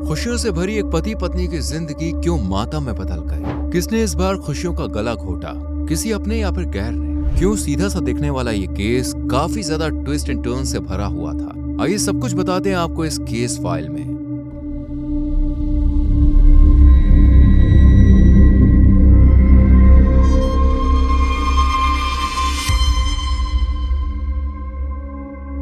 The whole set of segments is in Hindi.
खुशियों से भरी एक पति पत्नी की जिंदगी क्यों मातम में बदल गई? किसने इस बार खुशियों का गला घोटा, किसी अपने या फिर गैर ने? क्यों सीधा सा दिखने वाला ये केस काफी ज्यादा ट्विस्ट एंड टर्न से भरा हुआ था? आइए सब कुछ बताते हैं आपको इस केस फाइल में।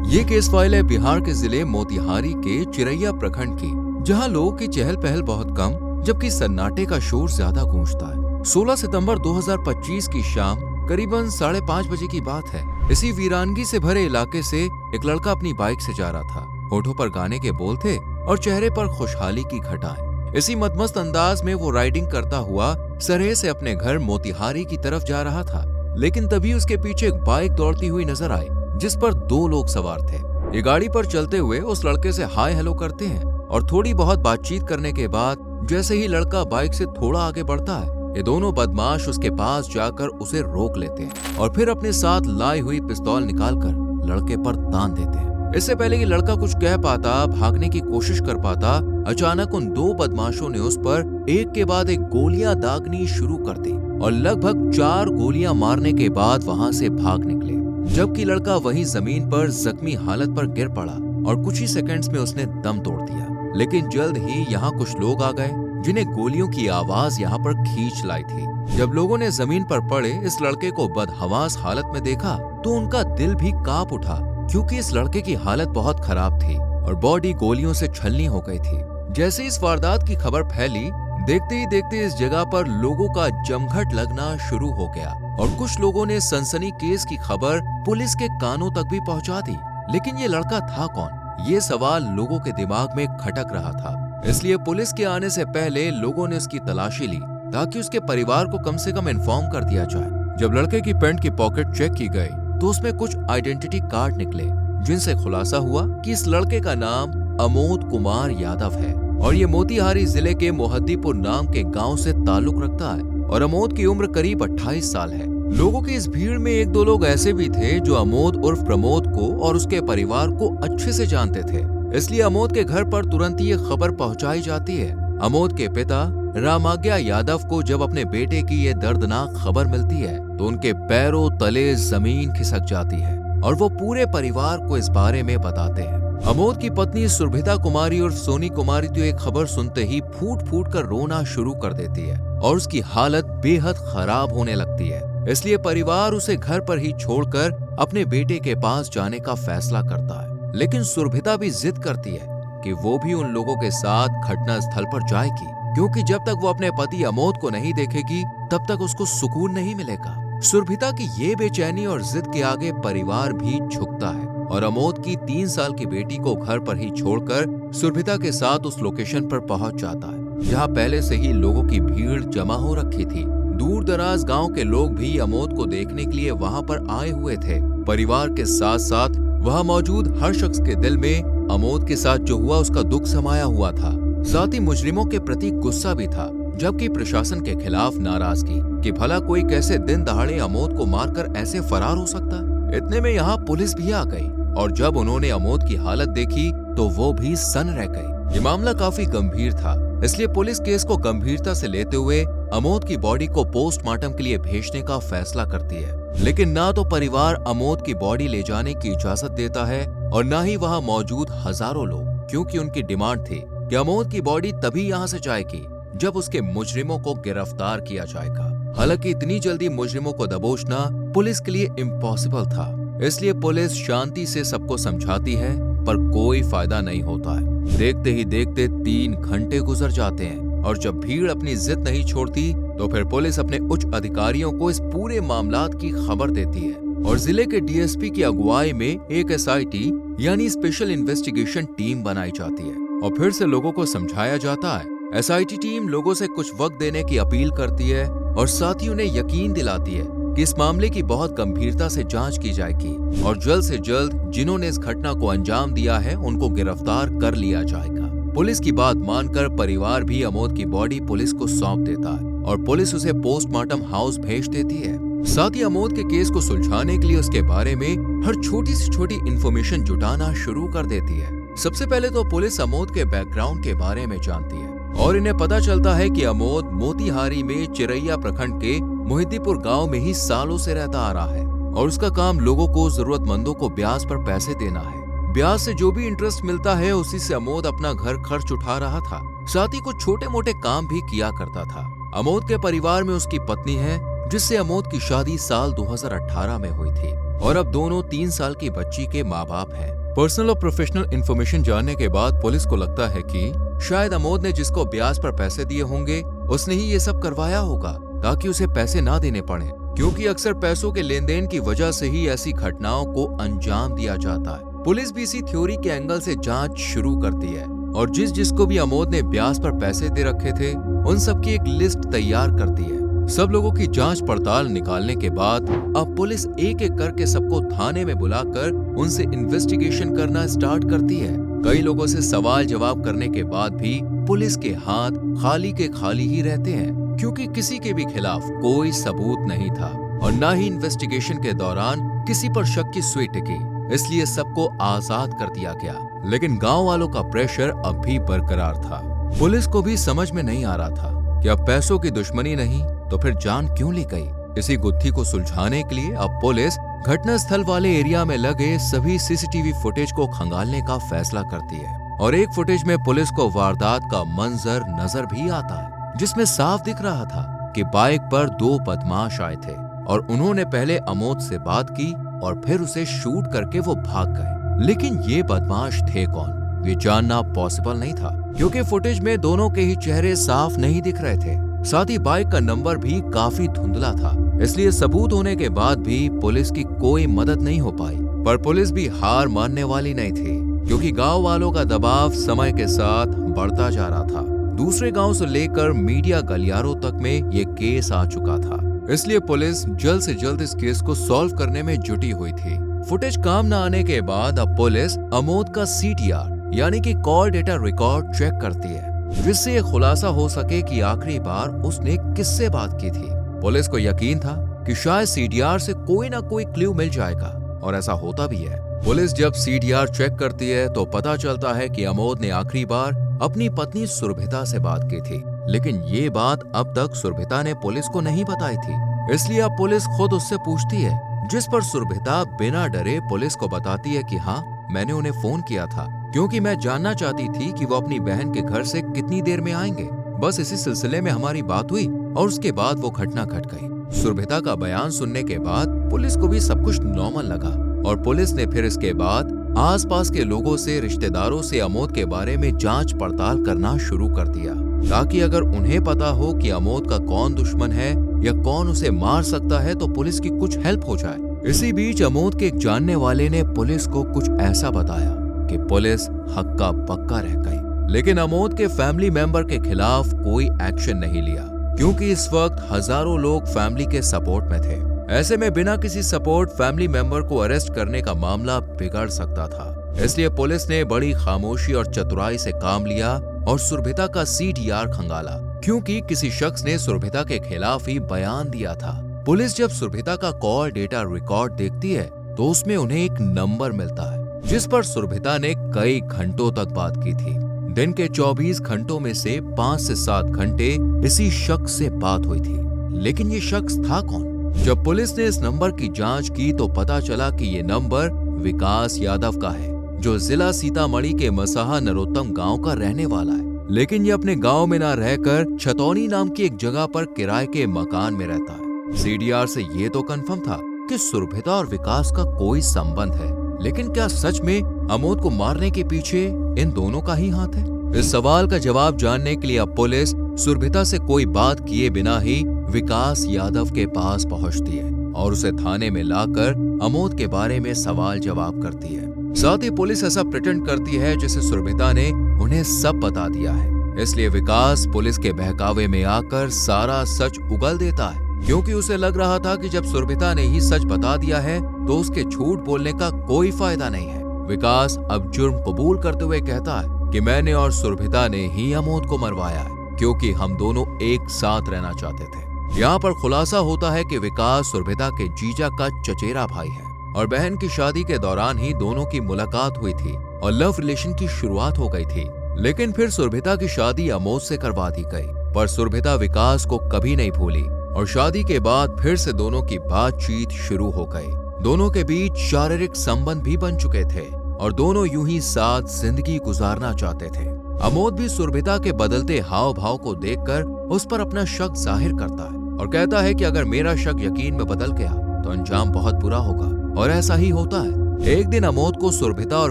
ये केस फाइल है बिहार के जिले मोतिहारी के चिरैया प्रखंड की, जहां लोगों की चहल पहल बहुत कम जबकि सन्नाटे का शोर ज्यादा गूंजता है। 16 सितंबर 2025 की शाम करीबन 5:30 बजे की बात है। इसी वीरानगी से भरे इलाके से एक लड़का अपनी बाइक से जा रहा था। होठों पर गाने के बोल थे और चेहरे पर खुशहाली की घटाएं। इसी मदमस्त अंदाज में वो राइडिंग करता हुआ सरेह से अपने घर मोतिहारी की तरफ जा रहा था, लेकिन तभी उसके पीछे एक बाइक दौड़ती हुई नजर आई जिस पर 2 लोग सवार थे। ये गाड़ी पर चलते हुए उस लड़के से हाय हेलो करते हैं और थोड़ी बहुत बातचीत करने के बाद जैसे ही लड़का बाइक से थोड़ा आगे बढ़ता है, ये दोनों बदमाश उसके पास जाकर उसे रोक लेते हैं और फिर अपने साथ लाई हुई पिस्तौल निकालकर लड़के पर तान देते हैं। इससे पहले कि लड़का कुछ कह पाता, भागने की कोशिश कर पाता, अचानक उन 2 बदमाशों ने उस पर एक के बाद एक गोलियां दागनी शुरू कर दी और लगभग 4 गोलियां मारने के बाद वहां से भाग निकले, जबकि लड़का वहीं जमीन पर जख्मी हालत पर गिर पड़ा और कुछ ही सेकंड्स में उसने दम तोड़ दिया। लेकिन जल्द ही यहाँ कुछ लोग आ गए जिन्हें गोलियों की आवाज यहाँ पर खींच लाई थी। जब लोगों ने जमीन पर पड़े इस लड़के को बदहवास हालत में देखा तो उनका दिल भी कांप उठा, क्योंकि इस लड़के की हालत बहुत खराब थी और बॉडी गोलियों से छलनी हो गई थी। जैसे इस वारदात की खबर फैली, देखते ही देखते इस जगह पर लोगों का जमघट लगना शुरू हो गया और कुछ लोगों ने सनसनी केस की खबर पुलिस के कानों तक भी पहुंचा दी। लेकिन ये लड़का था कौन? ये सवाल लोगों के दिमाग में खटक रहा था। इसलिए पुलिस के आने से पहले लोगों ने उसकी तलाशी ली ताकि उसके परिवार को कम से कम इन्फॉर्म कर दिया जाए। जब लड़के की पैंट की पॉकेट चेक की गई तो उसमें कुछ आइडेंटिटी कार्ड निकले, जिनसे खुलासा हुआ कि इस लड़के का नाम अमोद कुमार यादव है और ये मोतिहारी जिले के मोहद्दीपुर नाम के गांव से ताल्लुक रखता है और अमोद की उम्र करीब 28 साल है। लोगों की इस भीड़ में 1-2 लोग ऐसे भी थे जो अमोद उर्फ प्रमोद को और उसके परिवार को अच्छे से जानते थे, इसलिए अमोद के घर पर तुरंत ये खबर पहुंचाई जाती है। अमोद के पिता रामाज्ञा यादव को जब अपने बेटे की ये दर्दनाक खबर मिलती है तो उनके पैरों तले जमीन खिसक जाती है और वो पूरे परिवार को इस बारे में बताते हैं। अमोद की पत्नी सुरभिता कुमारी और सोनी कुमारी तो एक खबर सुनते ही फूट फूट कर रोना शुरू कर देती है और उसकी हालत बेहद खराब होने लगती है। इसलिए परिवार उसे घर पर ही छोड़कर अपने बेटे के पास जाने का फैसला करता है। लेकिन सुरभिता भी जिद करती है कि वो भी उन लोगों के साथ घटना स्थल पर जाएगी, क्योंकि जब तक वो अपने पति अमोद को नहीं देखेगी तब तक उसको सुकून नहीं मिलेगा। सुरभिता की ये बेचैनी और जिद के आगे परिवार भी झुकता है और अमोद की 3 साल की बेटी को घर पर ही छोड़कर सुरभिता के साथ उस लोकेशन पर पहुंच जाता है जहां पहले से ही लोगों की भीड़ जमा हो रखी थी। दूर दराज गांव के लोग भी अमोद को देखने के लिए वहां पर आए हुए थे। परिवार के साथ साथ वहां मौजूद हर शख्स के दिल में अमोद के साथ जो हुआ उसका दुख समाया हुआ था। साथ ही मुजरिमों के प्रति गुस्सा भी था, जबकि प्रशासन के खिलाफ नाराजगी कि भला कोई कैसे दिन दहाड़े अमोद को मारकर ऐसे फरार हो सकता। इतने में यहाँ पुलिस भी आ गई और जब उन्होंने अमोद की हालत देखी तो वो भी सन रह गई। ये मामला काफी गंभीर था, इसलिए पुलिस केस को गंभीरता से लेते हुए अमोद की बॉडी को पोस्टमार्टम के लिए भेजने का फैसला करती है। लेकिन ना तो परिवार अमोद की बॉडी ले जाने की इजाजत देता है और ना ही वहां मौजूद हजारों लोग, क्योंकि उनकी डिमांड थी कि अमोद की बॉडी तभी यहां से जाएगी जब उसके मुजरिमों को गिरफ्तार किया जाएगा। हालांकि इतनी जल्दी मुजरिमों को दबोचना पुलिस के लिए इम्पॉसिबल था, इसलिए पुलिस शांति से सबको समझाती है पर कोई फायदा नहीं होता है। देखते ही देखते 3 घंटे गुजर जाते हैं और जब भीड़ अपनी जिद नहीं छोड़ती तो फिर पुलिस अपने उच्च अधिकारियों को इस पूरे मामलात की खबर देती है और जिले के डीएसपी की अगुवाई में एक एसआईटी यानी स्पेशल इन्वेस्टिगेशन टीम बनाई जाती है और फिर से लोगों को समझाया जाता है। एसआईटी टीम लोगों से कुछ वक्त देने की अपील करती है और साथ ही उन्हें यकीन दिलाती है कि इस मामले की बहुत गंभीरता से जांच की जाएगी और जल्द से जल्द जिन्होंने इस घटना को अंजाम दिया है उनको गिरफ्तार कर लिया जाएगा। पुलिस की बात मानकर परिवार भी अमोद की बॉडी पुलिस को सौंप देता है और पुलिस उसे पोस्टमार्टम हाउस भेज देती है। साथ ही अमोद के केस को सुलझाने के लिए उसके बारे में हर छोटी से छोटी इन्फॉर्मेशन जुटाना शुरू कर देती है। सबसे पहले तो पुलिस अमोद के बैकग्राउंड के बारे में जानती है और इन्हें पता चलता है कि अमोद मोतिहारी में चिरैया प्रखंड के मोहिद्दीपुर गांव में ही सालों से रहता आ रहा है और उसका काम लोगों को, जरूरतमंदों को ब्याज पर पैसे देना है। ब्याज से जो भी इंटरेस्ट मिलता है उसी से अमोद अपना घर खर्च उठा रहा था, साथ ही कुछ छोटे मोटे काम भी किया करता था। अमोद के परिवार में उसकी पत्नी है जिससे अमोद की शादी साल 2018 में हुई थी और अब दोनों 3 साल की बच्ची के माँ बाप हैं। पर्सनल और प्रोफेशनल इन्फॉर्मेशन जानने के बाद पुलिस को लगता है कि शायद अमोद ने जिसको ब्याज पर पैसे दिए होंगे उसने ही ये सब करवाया होगा ताकि उसे पैसे ना देने पड़े, क्योंकि अक्सर पैसों के लेन देन की वजह से ही ऐसी घटनाओं को अंजाम दिया जाता है। पुलिस भी इसी थ्योरी के एंगल से जांच शुरू करती है और जिसको भी अमोद ने ब्याज पर पैसे दे रखे थे उन सब की एक लिस्ट तैयार करती है। सब लोगों की जांच पड़ताल निकालने के बाद अब पुलिस एक एक करके सबको थाने में बुलाकर उनसे इन्वेस्टिगेशन करना स्टार्ट करती है। कई लोगों से सवाल जवाब करने के बाद भी पुलिस के हाथ खाली के खाली ही रहते हैं, क्योंकि किसी के भी खिलाफ कोई सबूत नहीं था और न ही इन्वेस्टिगेशन के दौरान किसी पर शक की सुई टिकी, इसलिए सबको आजाद कर दिया गया। लेकिन गांव वालों का प्रेशर अब भी बरकरार था। पुलिस को भी समझ में नहीं आ रहा था कि अब पैसों की दुश्मनी नहीं तो फिर जान क्यों ली गई। इसी गुत्थी को सुलझाने के लिए अब पुलिस घटना स्थल वाले एरिया में लगे सभी सीसीटीवी फुटेज को खंगालने का फैसला करती है और एक फुटेज में पुलिस को वारदात का मंजर नजर भी आता है, जिसमें साफ दिख रहा था कि बाइक पर 2 बदमाश आए थे और उन्होंने पहले अमोद से बात की और फिर उसे शूट करके वो भाग गए। लेकिन ये बदमाश थे कौन, ये जानना पॉसिबल नहीं था, क्योंकि फुटेज में दोनों के ही चेहरे साफ नहीं दिख रहे थे। साथ ही बाइक का नंबर भी काफी धुंधला था, इसलिए सबूत होने के बाद भी पुलिस की कोई मदद नहीं हो पाई। पर पुलिस भी हार मानने वाली नहीं थी, क्योंकि गांव वालों का दबाव समय के साथ बढ़ता जा रहा था। दूसरे गांव से लेकर मीडिया गलियारों तक में ये केस आ चुका था, इसलिए पुलिस जल्द से जल्द इस केस को सॉल्व करने में जुटी हुई थी। फुटेज काम न आने के बाद अब पुलिस अमोद का CDR यानी कि कॉल डेटा रिकॉर्ड चेक करती है, जिससे ये खुलासा हो सके कि आखिरी बार उसने किससे बात की थी। पुलिस को यकीन था कि शायद CDR से कोई ना कोई क्लू मिल जाएगा और ऐसा होता भी है। पुलिस जब CDR चेक करती है तो पता चलता है कि अमोद ने आखिरी बार अपनी पत्नी सुरभिता से बात की थी, लेकिन ये बात अब तक सुरभिता ने पुलिस को नहीं बताई थी, इसलिए अब पुलिस खुद उससे पूछती है, जिस पर सुरभिता बिना डरे पुलिस को बताती है कि हाँ, मैंने उन्हें फोन किया था क्योंकि मैं जानना चाहती थी कि वो अपनी बहन के घर से कितनी देर में आएंगे। बस इसी सिलसिले में हमारी बात हुई और उसके बाद वो घटना घट गई। सुरभिता का बयान सुनने के बाद पुलिस को भी सब कुछ नॉर्मल लगा और पुलिस ने फिर इसके बाद आसपास के लोगों से, रिश्तेदारों से अमोद के बारे में जांच पड़ताल करना शुरू कर दिया, ताकि अगर उन्हें पता हो कि अमोद का कौन दुश्मन है या कौन उसे मार सकता है तो पुलिस की कुछ हेल्प हो जाए। इसी बीच अमोद के एक जानने वाले ने पुलिस को कुछ ऐसा बताया कि पुलिस हक्का पक्का रह गई। लेकिन अमोद के फैमिली मेंबर के खिलाफ कोई एक्शन नहीं लिया, क्योंकि इस वक्त हजारों लोग फैमिली के सपोर्ट में थे। ऐसे में बिना किसी सपोर्ट फैमिली मेंबर को अरेस्ट करने का मामला बिगड़ सकता था, इसलिए पुलिस ने बड़ी खामोशी और चतुराई से काम लिया और सुरभिता का CDR खंगाला, क्योंकि किसी शख्स ने सुरभिता के खिलाफ ही बयान दिया था। पुलिस जब सुरभिता का कॉल डेटा रिकॉर्ड देखती है तो उसमें उन्हें एक नंबर मिलता है जिस पर सुरभिता ने कई घंटों तक बात की थी। दिन के 24 घंटों में से 5 से 7 घंटे इसी शख्स से बात हुई थी, लेकिन ये शख्स था कौन? जब पुलिस ने इस नंबर की जांच की तो पता चला कि ये नंबर विकास यादव का है, जो जिला सीतामढ़ी के मसाहा नरोत्तम गांव का रहने वाला है। लेकिन ये अपने गांव में ना रहकर छतौनी नाम की एक जगह पर किराए के मकान में रहता है। CDR से ये तो कंफर्म था कि सुरभिता और विकास का कोई संबंध है, लेकिन क्या सच में अमोद को मारने के पीछे इन दोनों का ही हाथ है? इस सवाल का जवाब जानने के लिए अब पुलिस सुरभिता से कोई बात किए बिना ही विकास यादव के पास पहुंचती है और उसे थाने में लाकर अमोद के बारे में सवाल जवाब करती है। साथ ही पुलिस ऐसा प्रिटेंड करती है जैसे सुरभिता ने उन्हें सब बता दिया है। इसलिए विकास पुलिस के बहकावे में आकर सारा सच उगल देता है, क्योंकि उसे लग रहा था कि जब सुरभिता ने ही सच बता दिया है तो उसके झूठ बोलने का कोई फायदा नहीं है। विकास अब जुर्म कबूल करते हुए कहता है कि मैंने और सुरभिता ने ही अमोद को मरवाया है, क्योंकि हम दोनों एक साथ रहना चाहते थे। यहाँ पर खुलासा होता है कि विकास सुरभिता के जीजा का चचेरा भाई है और बहन की शादी के दौरान ही दोनों की मुलाकात हुई थी। और लव रिलेशन की शुरुआत हो गई थी। लेकिन फिर सुरभिता की शादी अमोद से करवा दी गई, पर सुरभिता विकास को कभी नहीं भूली और शादी के बाद फिर से दोनों की बातचीत शुरू हो गई। दोनों के बीच शारीरिक संबंध भी बन चुके थे और दोनों यूं ही साथ जिंदगी गुजारना चाहते थे। अमोद भी सुरभिता के बदलते हाव भाव को देखकर उस पर अपना शक जाहिर करता है और कहता है कि अगर मेरा शक यकीन में बदल गया तो अंजाम बहुत बुरा होगा, और ऐसा ही होता है। एक दिन अमोद को सुरभिता और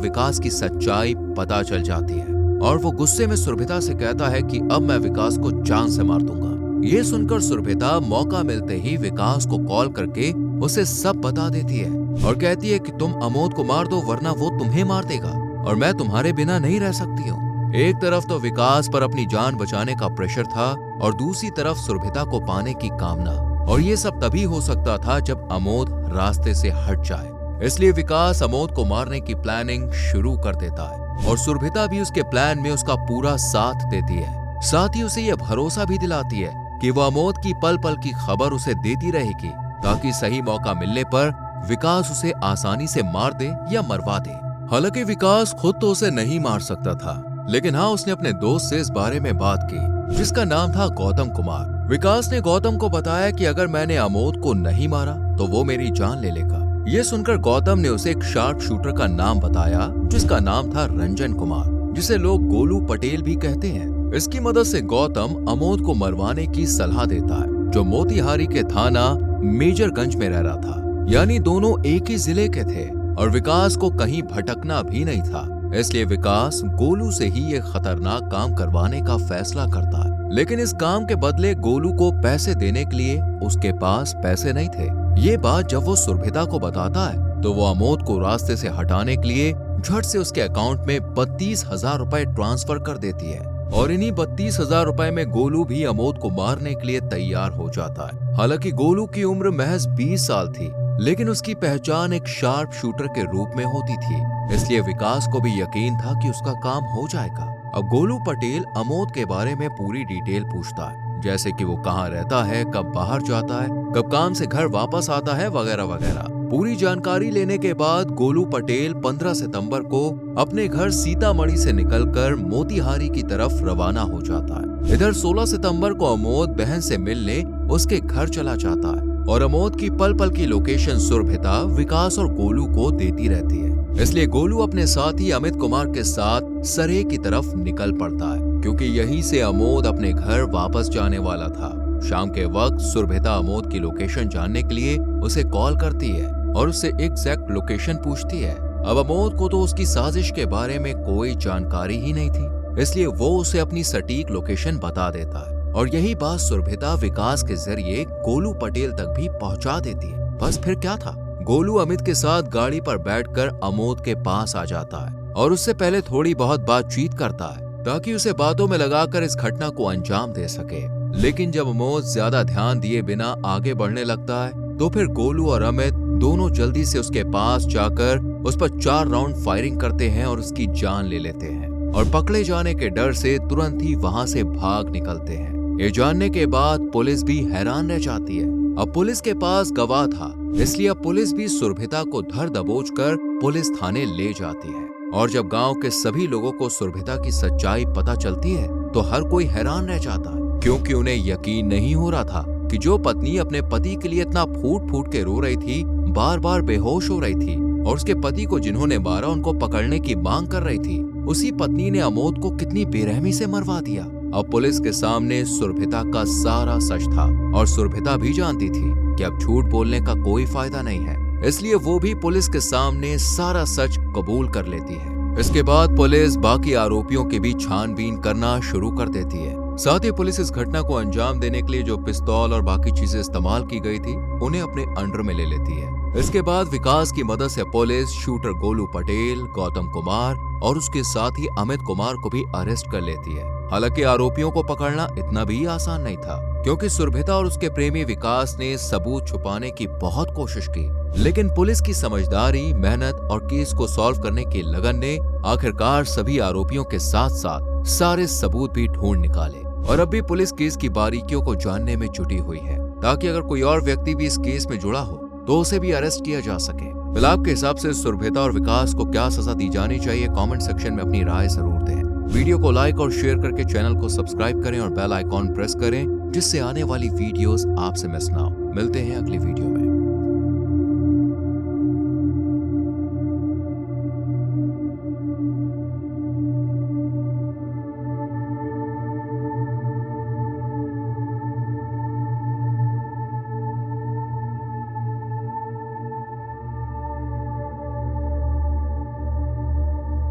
विकास की सच्चाई पता चल जाती है और वो गुस्से में सुरभिता से कहता है कि अब मैं विकास को जान से मार दूंगा। ये सुनकर सुरभिता मौका मिलते ही विकास को कॉल करके उसे सब बता देती है और कहती है कि तुम अमोद को मार दो वरना वो तुम्हें मार देगा और मैं तुम्हारे बिना नहीं रह सकती हूँ। एक तरफ तो विकास पर अपनी जान बचाने का प्रेशर था और दूसरी तरफ सुरभिता को पाने की कामना, और ये सब तभी हो सकता था जब अमोद रास्ते से हट जाए। इसलिए विकास अमोद को मारने की प्लानिंग शुरू कर देता है और सुरभिता भी उसके प्लान में उसका पूरा साथ देती है। साथ ही उसे यह भरोसा भी दिलाती है कि वो अमोद की पल पल की खबर उसे देती रहेगी ताकि सही मौका मिलने पर विकास उसे आसानी से मार दे या मरवा दे। हालांकि विकास खुद तो उसे नहीं मार सकता था, लेकिन हाँ उसने अपने दोस्त से इस बारे में बात की जिसका नाम था गौतम कुमार। विकास ने गौतम को बताया कि अगर मैंने अमोद को नहीं मारा तो वो मेरी जान ले लेगा। ये सुनकर गौतम ने उसे एक शार्प शूटर का नाम बताया जिसका नाम था रंजन कुमार, जिसे लोग गोलू पटेल भी कहते हैं। इसकी मदद से गौतम अमोद को मरवाने की सलाह देता है, जो मोतिहारी के थाना मेजरगंज में रह रहा था। यानी दोनों एक ही जिले के थे और विकास को कहीं भटकना भी नहीं था। इसलिए विकास गोलू से ही ये खतरनाक काम करवाने का फैसला करता है। लेकिन इस काम के बदले गोलू को पैसे देने के लिए उसके पास पैसे नहीं थे। ये बात जब वो सुरभिता को बताता है तो वो अमोद को रास्ते से हटाने के लिए झट से उसके अकाउंट में 32,000 रुपए ट्रांसफर कर देती है और इन्हीं 32,000 रुपए में गोलू भी अमोद को मारने के लिए तैयार हो जाता है। हालांकि गोलू की उम्र महज 20 साल थी, लेकिन उसकी पहचान एक शार्प शूटर के रूप में होती थी, इसलिए विकास को भी यकीन था कि उसका काम हो जाएगा। अब गोलू पटेल अमोद के बारे में पूरी डिटेल पूछता है, जैसे कि वो कहाँ रहता है, कब बाहर जाता है, कब काम से घर वापस आता है, वगैरह वगैरह। पूरी जानकारी लेने के बाद गोलू पटेल 15 सितंबर को अपने घर सीतामढ़ी से निकलकर मोतिहारी की तरफ रवाना हो जाता है। इधर 16 सितंबर को अमोद बहन से मिलने उसके घर चला जाता है और अमोद की पल पल की लोकेशन सुरभिता, विकास और गोलू को देती रहती है। इसलिए गोलू अपने साथी अमित कुमार के साथ सरेह की तरफ निकल पड़ता है, क्योंकि यहीं से अमोद अपने घर वापस जाने वाला था। शाम के वक्त सुरभिता अमोद की लोकेशन जानने के लिए उसे कॉल करती है और उससे एग्जैक्ट लोकेशन पूछती है। अब अमोद को तो उसकी साजिश के बारे में कोई जानकारी ही नहीं थी, इसलिए वो उसे अपनी सटीक लोकेशन बता देता है और यही बात सुरभिता विकास के जरिए गोलू पटेल तक भी पहुंचा देती है। बस फिर क्या था, गोलू अमित के साथ गाड़ी पर बैठकर अमोद के पास आ जाता है और उससे पहले थोड़ी बहुत बातचीत करता है ताकि उसे बातों में लगाकर इस घटना को अंजाम दे सके। लेकिन जब अमोद ज्यादा ध्यान दिए बिना आगे बढ़ने लगता है तो फिर गोलू और अमित दोनों जल्दी से उसके पास जाकर उस पर 4 राउंड फायरिंग करते हैं और उसकी जान ले लेते हैं और पकड़े जाने के डर से तुरंत ही वहां से भाग निकलते हैं। ये जानने के बाद पुलिस भी हैरान रह जाती है। अब पुलिस के पास गवाह था, इसलिए अब पुलिस भी सुरभिता को धर दबोच कर पुलिस थाने ले जाती है। और जब गांव के सभी लोगों को सुरभिता की सच्चाई पता चलती है तो हर कोई हैरान रह जाता है, क्योंकि उन्हें यकीन नहीं हो रहा था कि जो पत्नी अपने पति के लिए इतना फूट फूट के रो रही थी, बार बार बेहोश हो रही थी और उसके पति को जिन्होंने मारा उनको पकड़ने की मांग कर रही थी, उसी पत्नी ने अमोद को कितनी बेरहमी से मरवा दिया। अब पुलिस के सामने सुरभिता का सारा सच था और सुरभिता भी जानती थी कि अब झूठ बोलने का कोई फायदा नहीं है, इसलिए वो भी पुलिस के सामने सारा सच कबूल कर लेती है। इसके बाद पुलिस बाकी आरोपियों की भी छानबीन करना शुरू कर देती है। साथ ही पुलिस इस घटना को अंजाम देने के लिए जो पिस्तौल और बाकी चीजें इस्तेमाल की गई थी उन्हें अपने अंडर में ले लेती है। इसके बाद विकास की मदद से पुलिस शूटर गोलू पटेल, गौतम कुमार और उसके साथी अमित कुमार को भी अरेस्ट कर लेती है। हालांकि आरोपियों को पकड़ना इतना भी आसान नहीं था, क्योंकि सुरभिता और उसके प्रेमी विकास ने सबूत छुपाने की बहुत कोशिश की, लेकिन पुलिस की समझदारी, मेहनत और केस को सॉल्व करने की लगन ने आखिरकार सभी आरोपियों के साथ साथ सारे सबूत भी ढूंढ निकाले। और अब भी पुलिस केस की बारीकियों को जानने में जुटी हुई है, ताकि अगर कोई और व्यक्ति भी इस केस में जुड़ा हो तो उसे भी अरेस्ट किया जा सके। फिर आपके हिसाब से सुरभिता और विकास को क्या सजा दी जानी चाहिए, कमेंट सेक्शन में अपनी राय जरूर दें। वीडियो को लाइक और शेयर करके चैनल को सब्सक्राइब करें और बेल आइकॉन प्रेस करें, जिससे आने वाली वीडियोस आपसे मिस ना हो। मिलते हैं अगली वीडियो में।